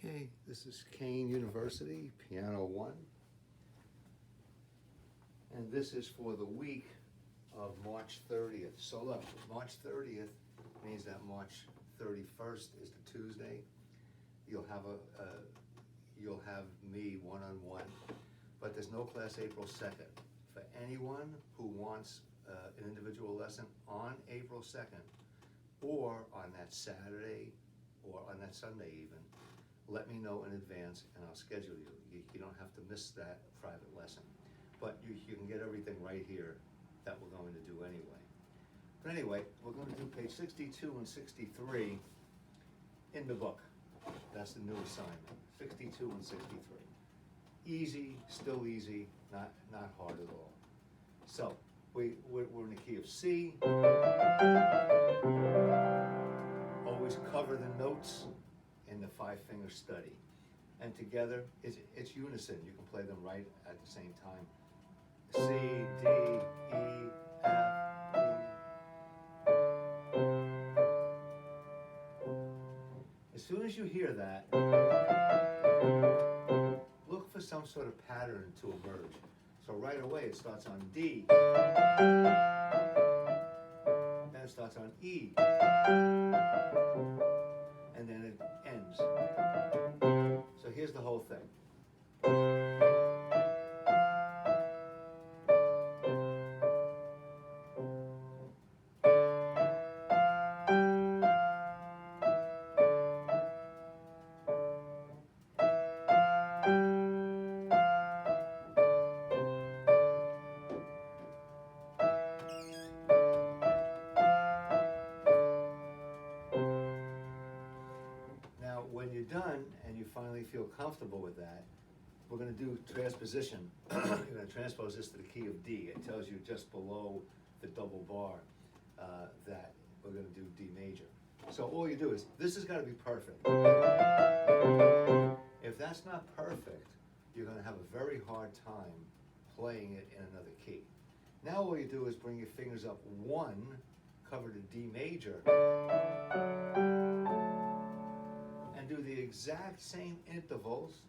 Okay, this is Kean University, Piano 1. And this is for the week of March 30th. So look, March 30th means that March 31st is the Tuesday. You'll have me one-on-one, but there's no class April 2nd. For anyone who wants an individual lesson on April 2nd, or on that Saturday, or on that Sunday even, let me know in advance and I'll schedule you. You don't have to miss that private lesson. But you can get everything right here that we're going to do anyway. But anyway, we're going to do page 62 and 63 in the book. That's the new assignment, 62 and 63. Easy, still easy, not hard at all. So, we're in the key of C. Always cover the notes in the five-finger study. And together, it's unison. You can play them right at the same time. C, D, E, F, E. As soon as you hear that, look for some sort of pattern to emerge. So right away it starts on D, then it starts on E, and then it ends. So here's the whole thing. When you're done and you finally feel comfortable with that, we're going to do transposition. You're going to transpose this to the key of D. It tells you just below the double bar that we're going to do D major. So all you do is, this has got to be perfect. If that's not perfect, you're going to have a very hard time playing it in another key. Now all you do is bring your fingers up one, cover the D major, and do the exact same intervals.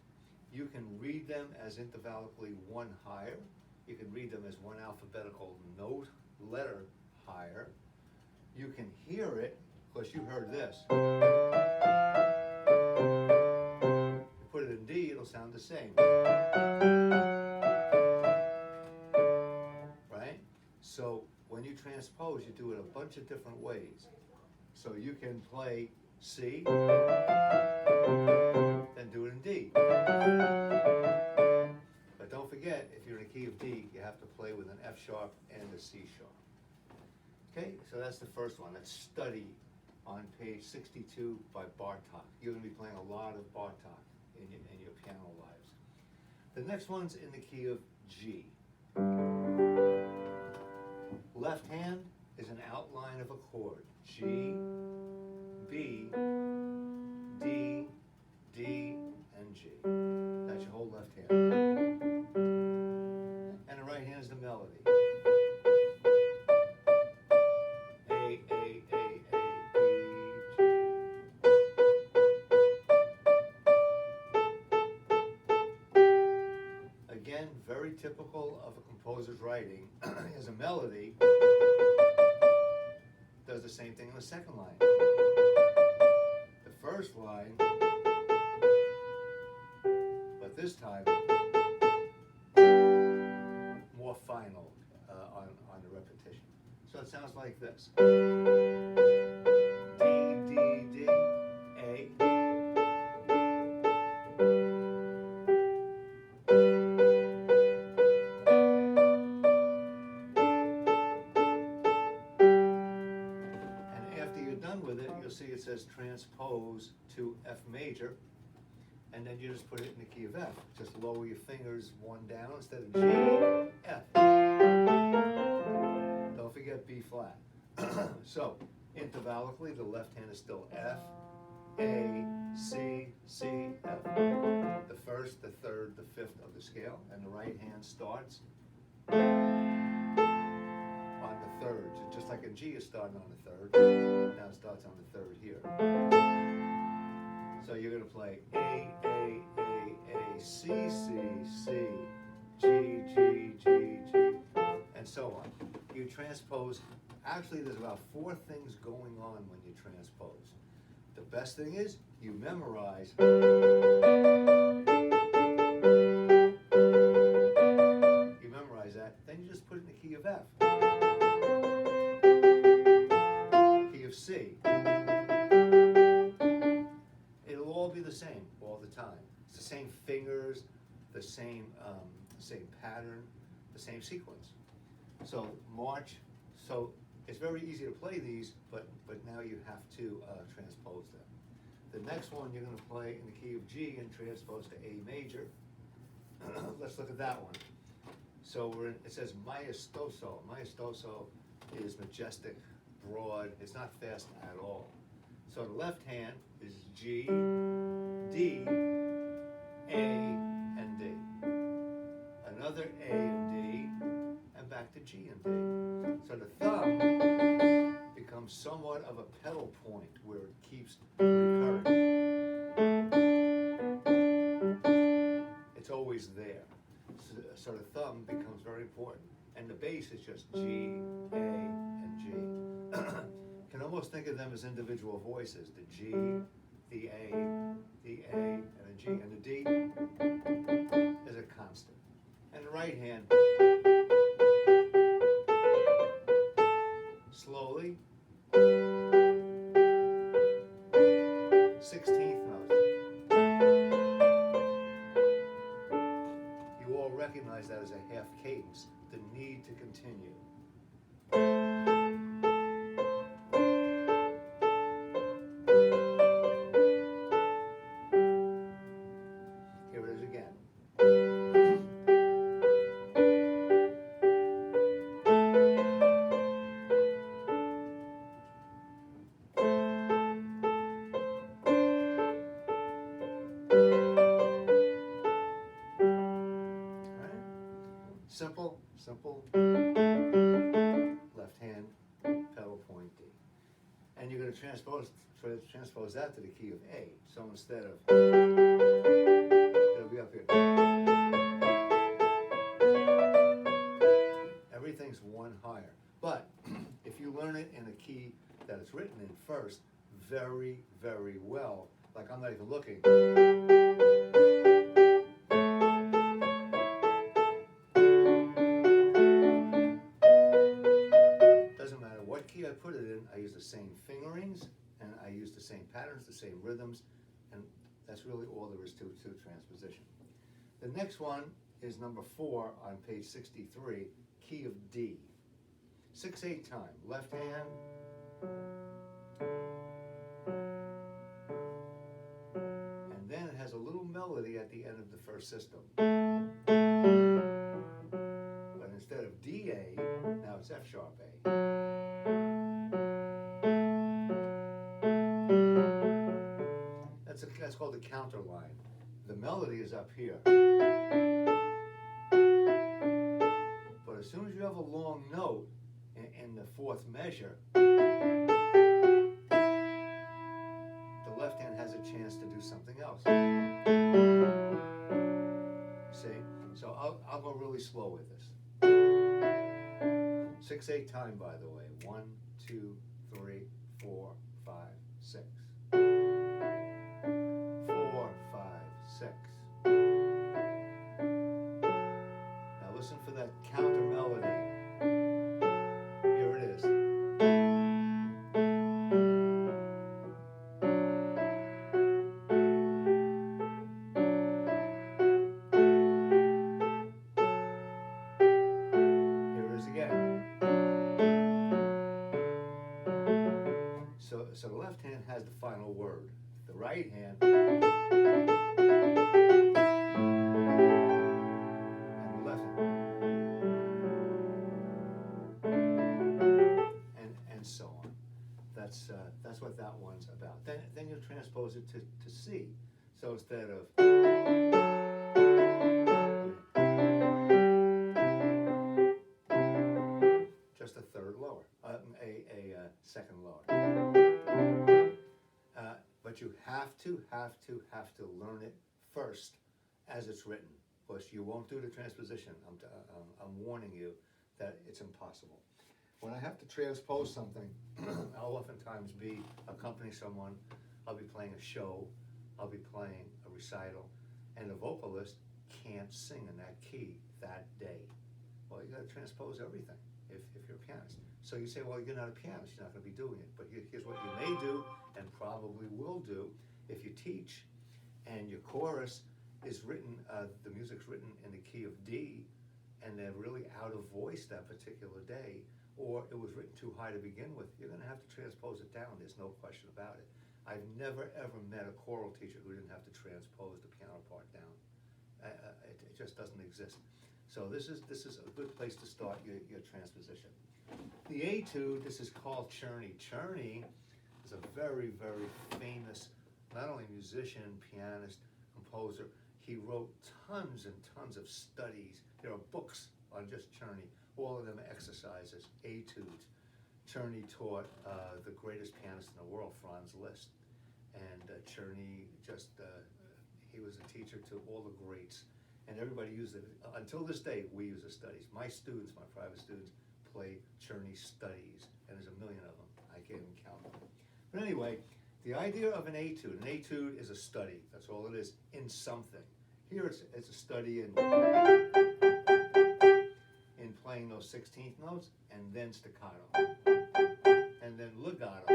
You can read them as intervallically one higher. You can read them as one alphabetical note, letter higher. You can hear it, because you heard this. You put it in D, it'll sound the same. Right? So when you transpose, you do it a bunch of different ways. So you can play C, then do it in D. But don't forget, if you're in a key of D, you have to play with an F sharp and a C sharp. Okay, so that's the first one. That's Study on page 62 by Bartók. You're going to be playing a lot of Bartók in your piano lives. The next one's in the key of G. Left hand is an outline of a chord. G, B, D, D, and G. That's your whole left hand. And the right hand is the melody. A, A, A, A, B, G. Again, very typical of a composer's writing. As a melody, does the same thing in the second line. The first line, but this time more final on the repetition. So it sounds like this. D, D, D, A. With it, you'll see it says transpose to F major, and then you just put it in the key of F. Just lower your fingers one down instead of G, F. Don't forget B flat. So, intervallically, the left hand is still F, A, C, C, F. The first, the third, the fifth of the scale, and the right hand starts on the third. Just like a G is starting on the third, now it starts on the third here. So you're going to play A, C, G, G, and so on. You transpose. Actually, there's about 4 things going on when you transpose. The best thing is you memorize. You memorize that, then you just put it in the key of F. Key of C. It'll all be the same all the time. It's the same fingers, the same pattern, the same sequence. So march. So it's very easy to play these, but now you have to transpose them. The next one you're going to play in the key of G and transpose to A major. Let's look at that one. So it says maestoso. Maestoso is majestic, broad. It's not fast at all. So the left hand is G, D, A, and D. Another A and D, and back to G and D. So the thumb becomes somewhat of a pedal point where it keeps recurring. It's always there. So the thumb becomes very important. And the bass is just G, A, and G. Can almost think of them as individual voices. The G, the A, and the G. And the D is a constant. And the right hand, slowly, 16th notes. You all recognize that as a half cadence, the need to continue. Here it is again. Simple, left hand, pedal point D. And you're going to transpose that to the key of A. So instead of, it'll be up here. Everything's one higher. But if you learn it in a key that it's written in first, very, very well, like I'm not even looking. I put it in, I use the same fingerings, and I use the same patterns, the same rhythms, and that's really all there is to transposition. The next one is number 4 on page 63, key of D. 6/8 time, left hand, and then it has a little melody at the end of the first system. But instead of D, A, now it's F sharp A. That's called the counter line. The melody is up here. But as soon as you have a long note in the 4th measure, the left hand has a chance to do something else. See? So I'll go really slow with this. 6/8 time, by the way. 1, 2, 3, 4, 5, 6. 4, 5, 6. Now listen for that counter melody. Here it is. Here it is again. So the left hand has the final word. The right hand and the left hand. And so on. That's what that one's about. Then you'll transpose it to C. So instead of just a third lower, a second lower. But you have to learn it first as it's written. Of course, you won't do the transposition. I'm warning you that it's impossible. When I have to transpose something, I'll oftentimes accompany someone. I'll be playing a show, I'll be playing a recital, and the vocalist can't sing in that key that day. Well, you gotta transpose everything if you're a pianist. So you say, well, you're not a pianist, you're not gonna be doing it. But here's what you may do, and probably will do, if you teach, and your chorus is written, the music's written in the key of D, and they're really out of voice that particular day, or it was written too high to begin with, you're gonna have to transpose it down, there's no question about it. I've never ever met a choral teacher who didn't have to transpose the piano part down. It just doesn't exist. So this is a good place to start your transposition. The etude, this is called Czerny. Czerny is a very, very famous, not only musician, pianist, composer. He wrote tons and tons of studies. There are books on just Czerny. All of them are exercises, etudes. Czerny taught the greatest pianist in the world, Franz Liszt. And Czerny he was a teacher to all the greats. And everybody used it. Until this day, we use the studies. My students, my private students, play Czerny studies. And there's a million of them. I can't even count them. But anyway, the idea of an etude is a study. That's all it is, in something. Here it's a study in playing those 16th notes, and then staccato, and then legato.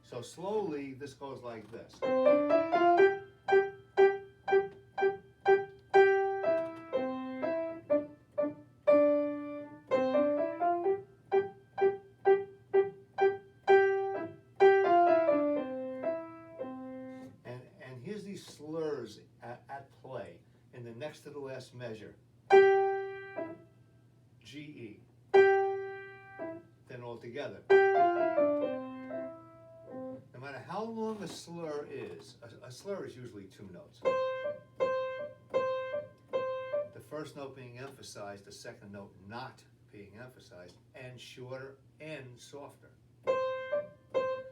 So slowly, this goes like this. And here's these slurs at play in the next to the last measure. G-E. Then all together. No matter how long a slur is, a slur is usually 2 notes. The first note being emphasized, the second note not being emphasized, and shorter and softer.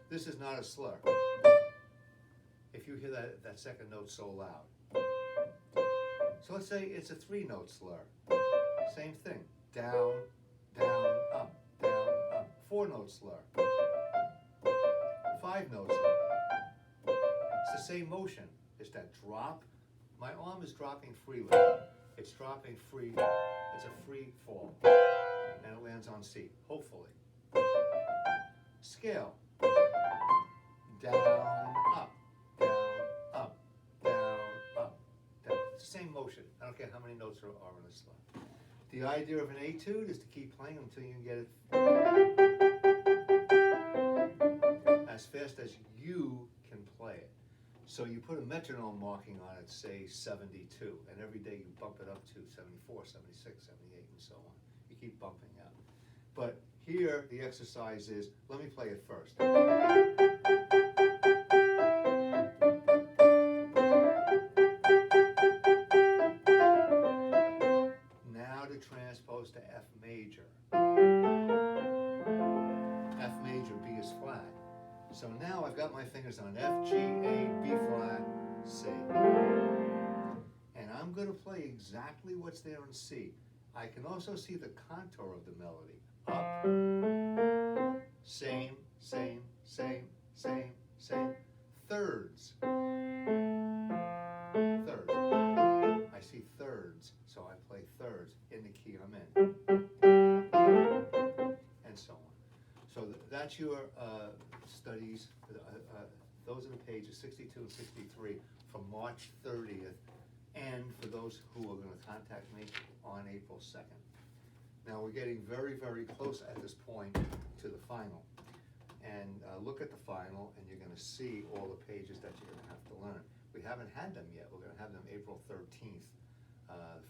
This is not a slur. If you hear that second note so loud. So let's say it's a 3-note slur. Same thing. Down, down, up, down, up. 4-note slur. 5-note slur. It's the same motion. It's that drop. My arm is dropping freely. It's dropping free. It's a free fall. And it lands on C, hopefully. Scale. Down, up, down, up, down, up, down. It's the same motion. I don't care how many notes are in a slur. The idea of an etude is to keep playing until you can get it as fast as you can play it. So you put a metronome marking on it, say 72, and every day you bump it up to 74, 76, 78, and so on. You keep bumping up. But here, the exercise is, let me play it first. Transpose to F major. F major, B is flat. So now I've got my fingers on F, G, A, B flat, C. And I'm going to play exactly what's there in C. I can also see the contour of the melody. Up, same, same, same, same, same. Thirds. Thirds. I see thirds, so I play thirds in the key I'm in. And so on. So that's your studies. Those are the pages 62 and 63 from March 30th, and for those who are going to contact me on April 2nd. Now we're getting very, very close at this point to the final. And look at the final, and you're going to see all the pages that you're going to have to learn. We haven't had them yet. We're going to have them April 13th.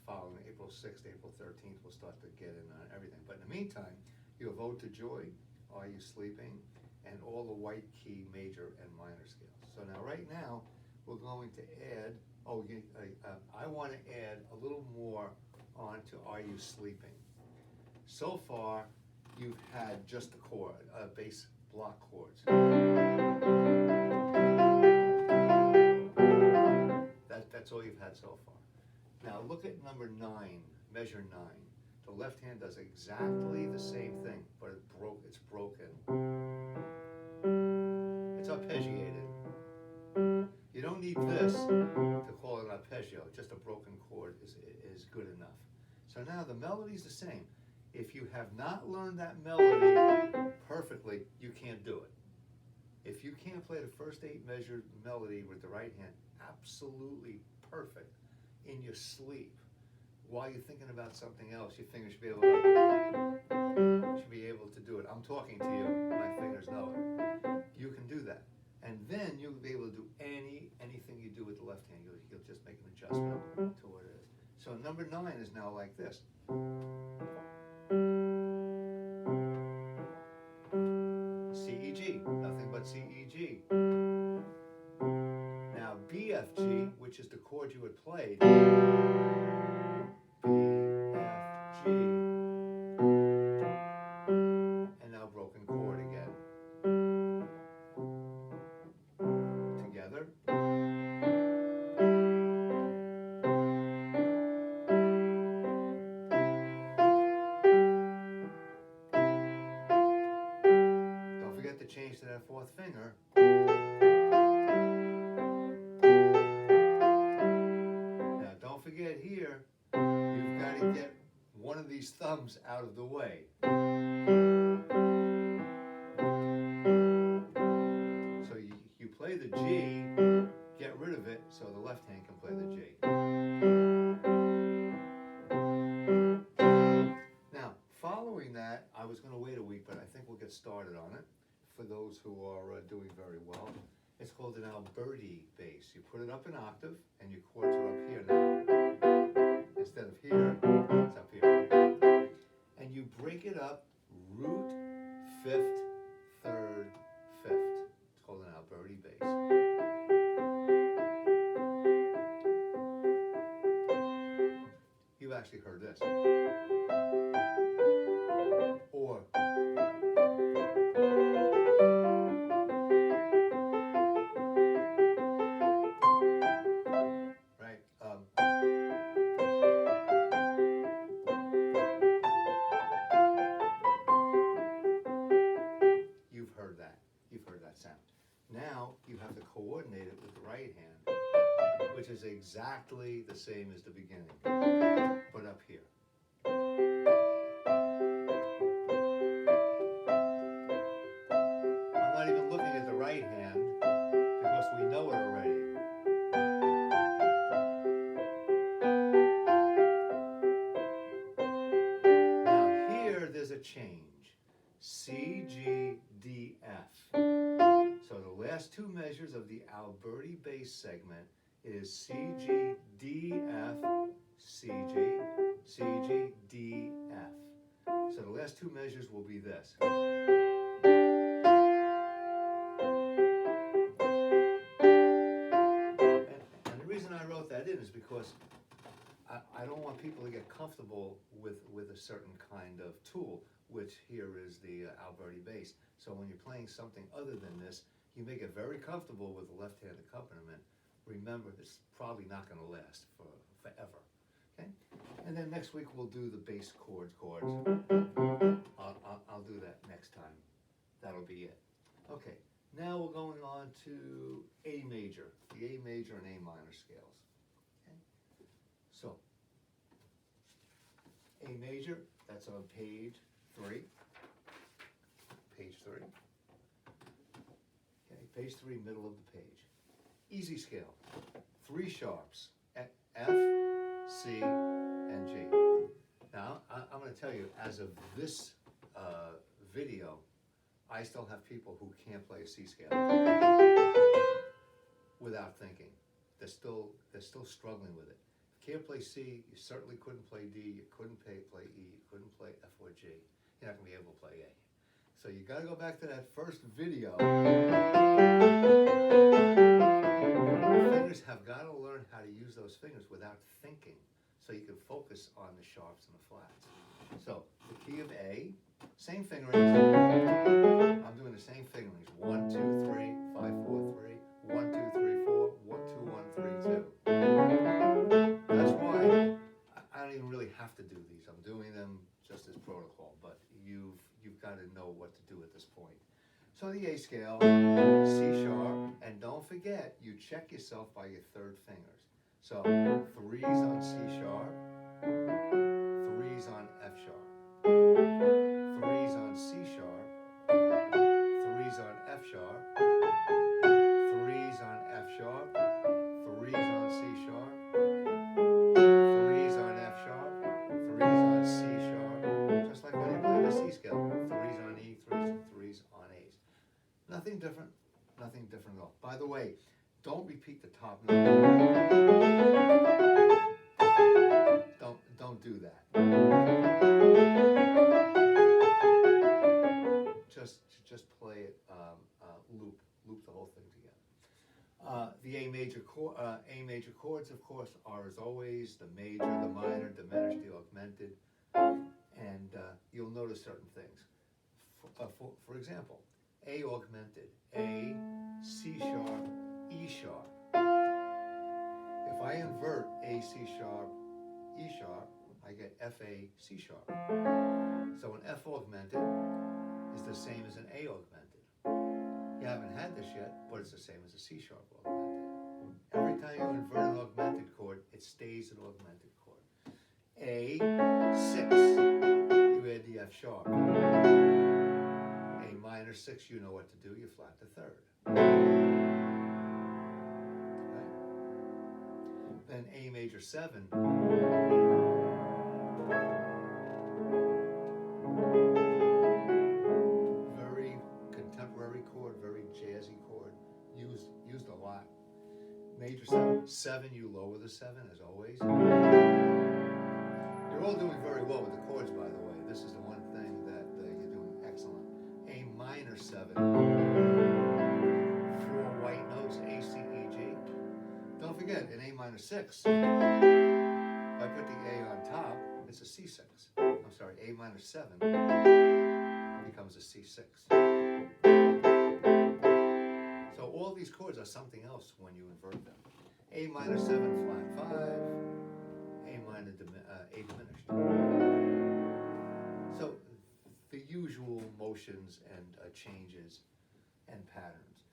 Following April 6th, April 13th, we'll start to get in on everything. But in the meantime, your Ode to Joy, Are You Sleeping, and all the white key major and minor scales. So now, right now, we're going to add, I want to add a little more onto Are You Sleeping. So far, you've had just the chord, bass block chords. Now look at number 9, measure 9. The left hand does exactly the same thing, but it's broken. It's arpeggiated. You don't need this to call it an arpeggio, just a broken chord is good enough. So now the melody's the same. If you have not learned that melody perfectly, you can't do it. If you can't play the first 8 measured melody with the right hand absolutely perfect in your sleep, while you're thinking about something else, your fingers should be able to do it. I'm talking to you, my fingers know it. You can do that. And then you'll be able to do anything you do with the left hand. You'll just make an adjustment to what it is. So number 9 is now like this. C, E, G, nothing but C, E, G. Now B, F, G, which is the chord you had played. B, F, G. And now broken chord again. Together. Don't forget to change to that 4th finger. Now don't forget here, you've got to get one of these thumbs out of the way. So you play the G, get rid of it so the left hand can play the G. Now, following that, I was going to wait a week, but I think we'll get started on it for those who are doing very well. It's called an Alberti bass. You put it up an octave, and your chords are up here now. Instead of here, it's up here. And you break it up root, 5th, 3rd, 5th. It's called an Alberti bass. You've actually heard this. Or right. You've heard that. You've heard that sound. Now you have to coordinate it with the right hand, which is exactly the same as the beginning, but up here. I'm not even looking at the right hand because we know it already. Now here there's a change. C, G, D, F. So the last 2 measures of the Alberti bass segment is C, G, D, F, C, G, C, G, D, F. So the last 2 measures will be this. And the reason I wrote that in is because I don't want people to get comfortable with a certain kind of tool, which here is the Alberti bass. So when you're playing something other than this, you may get very comfortable with the left hand accompaniment. Remember, it's probably not going to last forever. Okay? And then next week we'll do the bass chords. I'll do that next time. That'll be it. Okay. Now we're going on to A major, the A major and A minor scales. Okay? So, A major, that's on page 3. Page 3. Okay, page 3, middle of the page. Easy scale. 3 sharps, F, C, and G. Now, I'm going to tell you, as of this video, I still have people who can't play a C scale without thinking. They're still struggling with it. If you can't play C, you certainly couldn't play D, you couldn't play E, you couldn't play F or G. You're not going to be able to play A. So you got to go back to that first video. Your fingers have got to learn how to use those fingers without thinking, so you can focus on the sharps and the flats. So the key of A, same fingerings. I'm doing the same fingerings. 1, 2, 3, 5, 4, 3. 1, 2, 3, 4. 1, 2, 1, 3, 2. That's why the A scale, C sharp, and don't forget, you check yourself by your third fingers. So 3's on C sharp, 3's on F sharp, 3's on C sharp, 3's on F sharp, 3's on F sharp, 3's on C sharp, 3's on F sharp, 3's on C sharp, just like when you play the C scale, 3's on E, 3's on A's. Nothing different at all. By the way, don't repeat the top note. Don't do that. Just play it, loop the whole thing together. The A major chords, of course, are as always the major, the minor, diminished, the augmented, and you'll notice certain things. For example, A augmented, A, C sharp, E sharp. If I invert A, C sharp, E sharp, I get F, A, C sharp. So an F augmented is the same as an A augmented. You haven't had this yet, but it's the same as a C sharp augmented. Every time you invert an augmented chord, it stays an augmented chord. A, 6, you add the F sharp. A minor 6, you know what to do, you flat the third. Okay. Then A major 7. Very contemporary chord, very jazzy chord, used a lot. Major 7, you lower the 7 as always. You're all doing very well with the chords, by the way. This is the one thing that you're doing excellent. A minor 7, 4 white notes, A, C, E, G. Don't forget, in A minor 6, if I put the A on top, it's a C6. I'm sorry, A minor 7 becomes a C6. So all these chords are something else when you invert them. A minor 7 flat 5, A minor A diminished. So the usual motions and changes and patterns.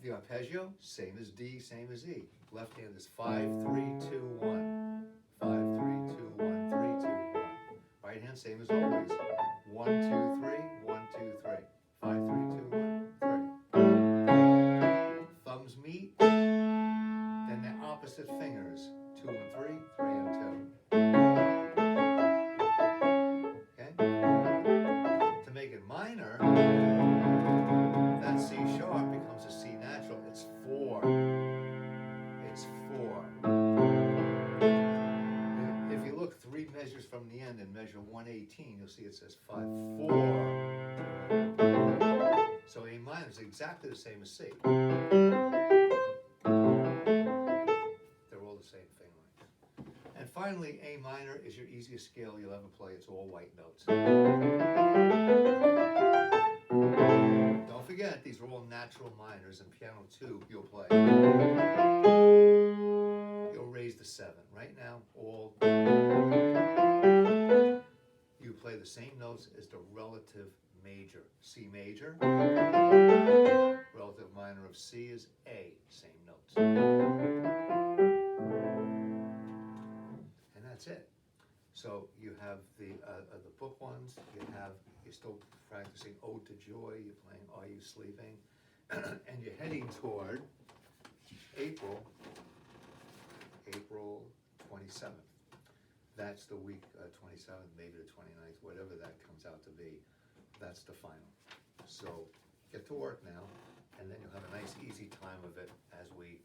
The arpeggio, same as D, same as E. Left hand is 5, 3, 2, 1. 5, 3, 2, 1, 3, 2, 1. Right hand, same as always. 1, 2, 3, 1, 2, 3. 5, 3, 2, 1, 3. Thumbs meet, then they're opposite fingers. 2 and 3, 3 and 2. Okay? To make it minor, that C sharp becomes a C natural. It's 4. It's 4. If you look 3 measures from the end and measure 118, you'll see it says 5, 4. So A minor is exactly the same as C. They're all the same thing. And finally, A minor is your easiest scale you'll ever play. It's all white notes. Don't forget, these are all natural minors. In piano 2, you'll play. You'll raise the 7. Right now, you play the same notes as the relative major. C major, relative minor of C is A, same notes. And that's it. So you have the book ones, you're still practicing Ode to Joy, you're playing Are You Sleeping? And you're heading toward April 27th. That's the week 27th, maybe the 29th, whatever that comes out to be. That's the final. So get to work now, and then you'll have a nice easy time of it as we